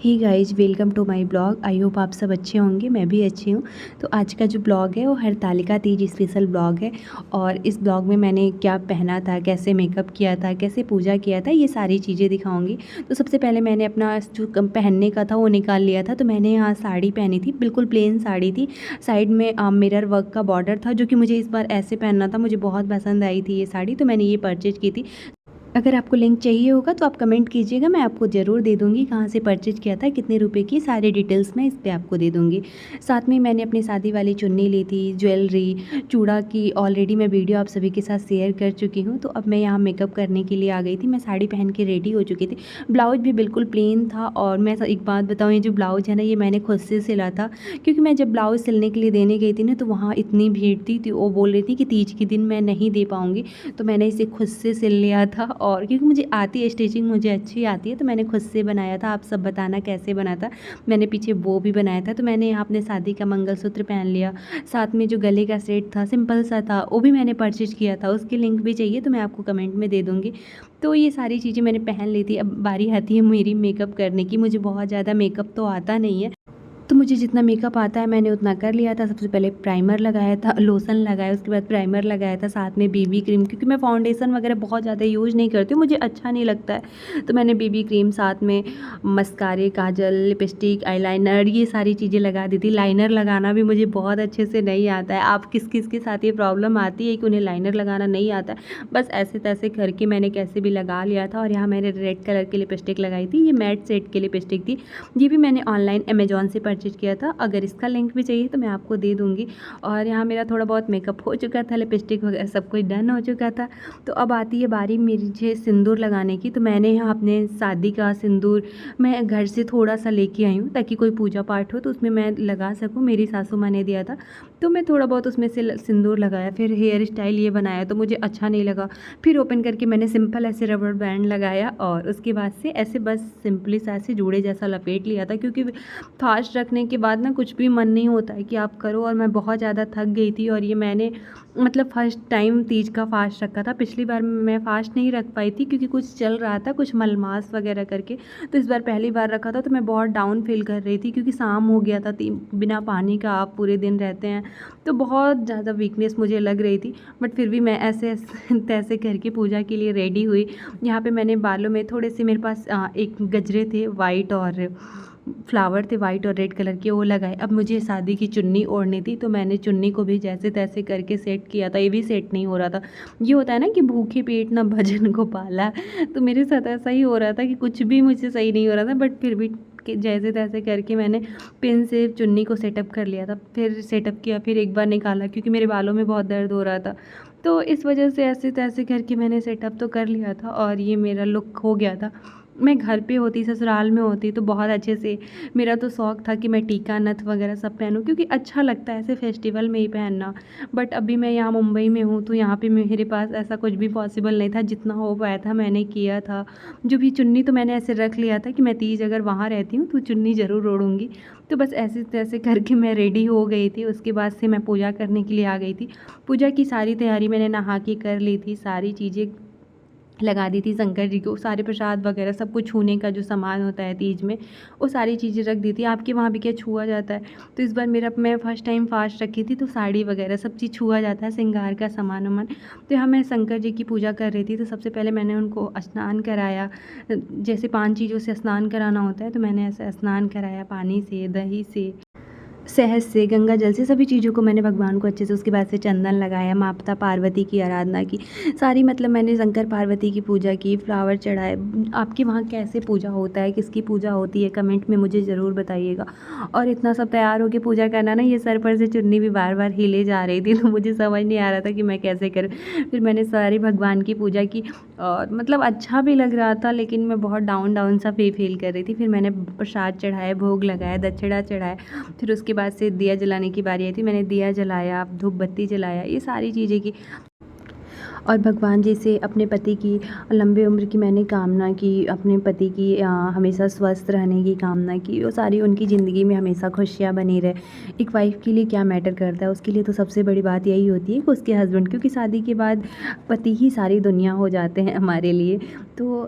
Hey guys, welcome to my blog. I hope आप सब अच्छे होंगे, मैं भी अच्छी हूँ। तो आज का जो ब्लॉग है वो हरतालिका तीज स्पेशल ब्लॉग है। और इस ब्लॉग में मैंने क्या पहना था, कैसे मेकअप किया था, कैसे पूजा किया था, ये सारी चीज़ें दिखाऊंगी। तो सबसे पहले मैंने अपना जो पहनने का था वो निकाल लिया था। तो मैंने यहाँ साड़ी पहनी थी, बिल्कुल प्लेन साड़ी थी। साइड में मिरर वर्क का बॉर्डर था, जो कि मुझे इस बार ऐसे पहनना था। मुझे बहुत पसंद आई थी ये साड़ी, तो मैंने ये परचेज की थी। अगर आपको लिंक चाहिए होगा तो आप कमेंट कीजिएगा, मैं आपको ज़रूर दे दूँगी। कहाँ से परचेज किया था, कितने रुपए की, सारी डिटेल्स मैं इस पे आपको दे दूँगी। साथ में मैंने अपनी शादी वाली चुन्नी ली थी, ज्वेलरी, चूड़ा की ऑलरेडी मैं वीडियो आप सभी के साथ शेयर कर चुकी हूँ। तो अब मैं यहाँ मेकअप करने के लिए आ गई थी। मैं साड़ी पहन के रेडी हो चुकी थी। ब्लाउज भी बिल्कुल प्लेन था। और मैं एक बात बताऊँ, ये जो ब्लाउज है ना, ये मैंने खुद से सिला था। क्योंकि मैं जब ब्लाउज सिलने के लिए देने गई थी ना, तो वहाँ इतनी भीड़ थी, तो वो बोल रही थी कि तीज के दिन मैं नहीं दे पाऊँगी। तो मैंने इसे खुद से सिल लिया था। और क्योंकि मुझे आती है स्टिचिंग, मुझे अच्छी आती है, तो मैंने खुद से बनाया था। आप सब बताना कैसे बना था। मैंने पीछे वो भी बनाया था। तो मैंने यहाँ अपने शादी का मंगलसूत्र पहन लिया। साथ में जो गले का सेट था, सिंपल सा था, वो भी मैंने परचेज किया था। उसकी लिंक भी चाहिए तो मैं आपको कमेंट में दे दूँगी। तो ये सारी चीज़ें मैंने पहन ली थी। अब बारी आती है मेरी मेकअप करने की। मुझे बहुत ज़्यादा मेकअप तो आता नहीं है, तो मुझे जितना मेकअप आता है मैंने उतना कर लिया था। सबसे पहले प्राइमर लगाया था, लोशन लगाया, उसके बाद प्राइमर लगाया था, साथ में बीबी क्रीम। क्योंकि मैं फाउंडेशन वगैरह बहुत ज़्यादा यूज़ नहीं करती हूँ, मुझे अच्छा नहीं लगता है। तो मैंने बीबी क्रीम, साथ में मस्कारे, काजल, लिपस्टिक, आईलाइनर, ये सारी चीज़ें लगा दी थी। लाइनर लगाना भी मुझे बहुत अच्छे से नहीं आता है। आप किस किस के साथ ये प्रॉब्लम आती है कि उन्हें लाइनर लगाना नहीं आता है। बस ऐसे तैसे करके मैंने कैसे भी लगा लिया था। और यहाँ मैंने रेड कलर की लिपस्टिक लगाई थी। ये मैट सेट की लिपस्टिक थी। ये भी मैंने ऑनलाइन अमेजोन से परचेज किया था। अगर इसका लिंक भी चाहिए तो मैं आपको दे दूँगी। और यहाँ मेरा थोड़ा बहुत मेकअप हो चुका था, लिपस्टिक वगैरह सब कुछ डन हो चुका था। तो अब आती है बारी मुझे सिंदूर लगाने की। तो मैंने यहाँ अपने शादी का सिंदूर मैं घर से थोड़ा सा लेके आई हूँ, ताकि कोई पूजा पाठ हो तो उसमें मैं लगा सकूँ। मेरी सासू माँ ने दिया था, तो मैं थोड़ा बहुत उसमें से सिंदूर लगाया। फिर हेयर स्टाइल ये बनाया तो मुझे अच्छा नहीं लगा। फिर ओपन करके मैंने सिंपल ऐसे रबर बैंड लगाया। और उसके बाद से ऐसे बस सिंपली सा ऐसे जूड़े जैसा लपेट लिया था। क्योंकि फास्ट रखने के बाद ना कुछ भी मन नहीं होता है कि आप करो। और मैं बहुत ज़्यादा थक गई थी। और ये मैंने मतलब फर्स्ट टाइम तीज का फास्ट रखा था। पिछली बार मैं फास्ट नहीं रख पाई थी, क्योंकि कुछ चल रहा था, कुछ मलमास वगैरह करके। तो इस बार पहली बार रखा था, तो मैं बहुत डाउन फील कर रही थी। क्योंकि शाम हो गया था, बिना पानी का आप पूरे दिन रहते हैं, तो बहुत ज़्यादा वीकनेस मुझे लग रही थी। बट फिर भी मैं ऐसे तैसे करके पूजा के लिए रेडी हुई। यहाँ पे मैंने बालों में थोड़े से, मेरे पास एक गजरे थे वाइट, और फ्लावर थे वाइट और रेड कलर के, वो लगाए। अब मुझे शादी की चुन्नी ओढ़नी थी, तो मैंने चुन्नी को भी जैसे तैसे करके सेट किया था। ये भी सेट नहीं हो रहा था। ये होता है ना कि भूखे पेट ना भजन को पाला। तो मेरे साथ ऐसा ही हो रहा था कि कुछ भी मुझसे सही नहीं हो रहा था। बट फिर भी जैसे तैसे करके मैंने पिन से चुन्नी को सेटअप कर लिया था। फिर सेटअप किया, फिर एक बार निकाला, क्योंकि मेरे बालों में बहुत दर्द हो रहा था। तो इस वजह से ऐसे तैसे करके मैंने सेटअप तो कर लिया था। और ये मेरा लुक हो गया था। मैं घर पे होती, ससुराल में होती, तो बहुत अच्छे से, मेरा तो शौक़ था कि मैं टीका नथ वगैरह सब पहनूं, क्योंकि अच्छा लगता है ऐसे फेस्टिवल में ही पहनना। बट अभी मैं यहाँ मुंबई में हूँ, तो यहाँ पे मेरे पास ऐसा कुछ भी पॉसिबल नहीं था। जितना हो पाया था मैंने किया था। जो भी चुन्नी तो मैंने ऐसे रख लिया था कि मैं तीज अगर वहाँ रहती हूँ तो चुन्नी ज़रूर ओढ़ूँगी। तो बस ऐसे तैसे करके मैं रेडी हो गई थी। उसके बाद से मैं पूजा करने के लिए आ गई थी। पूजा की सारी तैयारी मैंने नहा के कर ली थी। सारी चीज़ें लगा दी थी शंकर जी को, सारे प्रसाद वगैरह सब कुछ छूने का जो सामान होता है तीज में, वो सारी चीज़ें रख दी थी। आपके वहाँ भी क्या छुआ जाता है? तो इस बार मैं फ़र्स्ट टाइम फास्ट रखी थी, तो साड़ी वगैरह सब चीज़ छुआ जाता है, श्रृंगार का सामान वामान। तो यहाँ मैं शंकर जी की पूजा कर रही थी। तो सबसे पहले मैंने उनको स्नान कराया। जैसे 5 चीज़ों से स्नान कराना होता है, तो मैंने ऐसे स्नान कराया, पानी से, दही से, शहद से, गंगा जल से, सभी चीज़ों को मैंने भगवान को अच्छे से, उसके बाद से चंदन लगाया, माता पार्वती की आराधना की सारी, मतलब मैंने शंकर पार्वती की पूजा की, फ्लावर चढ़ाए। आपके वहाँ कैसे पूजा होता है, किसकी पूजा होती है, कमेंट में मुझे ज़रूर बताइएगा। और इतना सब तैयार होकर पूजा करना ना, ये सर पर से चुन्नी भी बार बार हिले जा रही थी, तो मुझे समझ नहीं आ रहा था कि मैं कैसे करूँ। फिर मैंने सारी भगवान की पूजा की, और मतलब अच्छा भी लग रहा था, लेकिन मैं बहुत डाउन डाउन सा फील कर रही थी। फिर मैंने प्रसाद चढ़ाया, भोग लगाया, दक्षिणा चढ़ाया। फिर उसके बाद से दिया जलाने की बारी आई थी। मैंने दिया जलाया, धूप बत्ती जलाया, ये सारी चीज़ें की। और भगवान जी से अपने पति की लंबी उम्र की मैंने कामना की, अपने पति की हमेशा स्वस्थ रहने की कामना की, वो सारी उनकी ज़िंदगी में हमेशा खुशियाँ बनी रहे। एक वाइफ़ के लिए क्या मैटर करता है, उसके लिए तो सबसे बड़ी बात यही होती है कि उसके हस्बैंड, क्योंकि शादी के बाद पति ही सारी दुनिया हो जाते हैं हमारे लिए। तो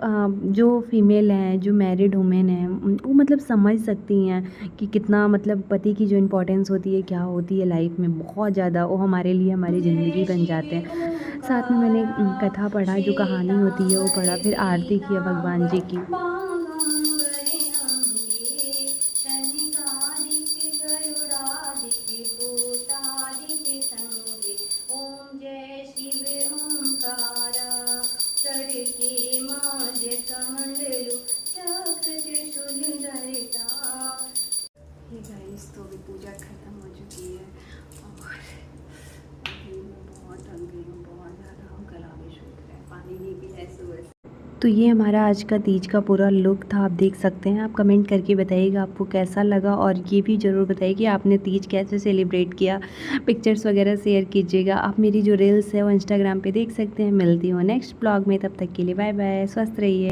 जो फ़ीमेल हैं, जो मैरिड वुमेन हैं, वो मतलब समझ सकती हैं कि कितना मतलब पति की जो इम्पोर्टेंस होती है, क्या होती है लाइफ़ में, बहुत ज़्यादा वो हमारे लिए हमारी ज़िंदगी जय बन शिव जाते हैं। साथ में मैंने ओंकार कथा पढ़ा, जो कहानी होती है वो पढ़ा, फिर आरती किया श्रीकावत्पांगं भगवान जी की। वरनंगे शनिकादिके गरुडादिके भूतादिके संगे। ओम जय शिव ओंकार चढ़के माज कमंडलु चक्र त्रिशूल धरता। हे गाइस, तो अभी पूजा खत्म हो चुकी है और अभी मैं बहुत थक गई हूँ, बहुत ज़्यादा। हम गला में सूख रहा है, पानी नहीं पिया है सुबह से। तो ये हमारा आज का तीज का पूरा लुक था, आप देख सकते हैं। आप कमेंट करके बताइएगा आपको कैसा लगा, और ये भी ज़रूर बताइए कि आपने तीज कैसे सेलिब्रेट किया। पिक्चर्स वगैरह शेयर कीजिएगा। आप मेरी जो रील्स है वो इंस्टाग्राम पे देख सकते हैं। मिलती हूँ नेक्स्ट ब्लॉग में, तब तक के लिए बाय बाय, स्वस्थ रहिए।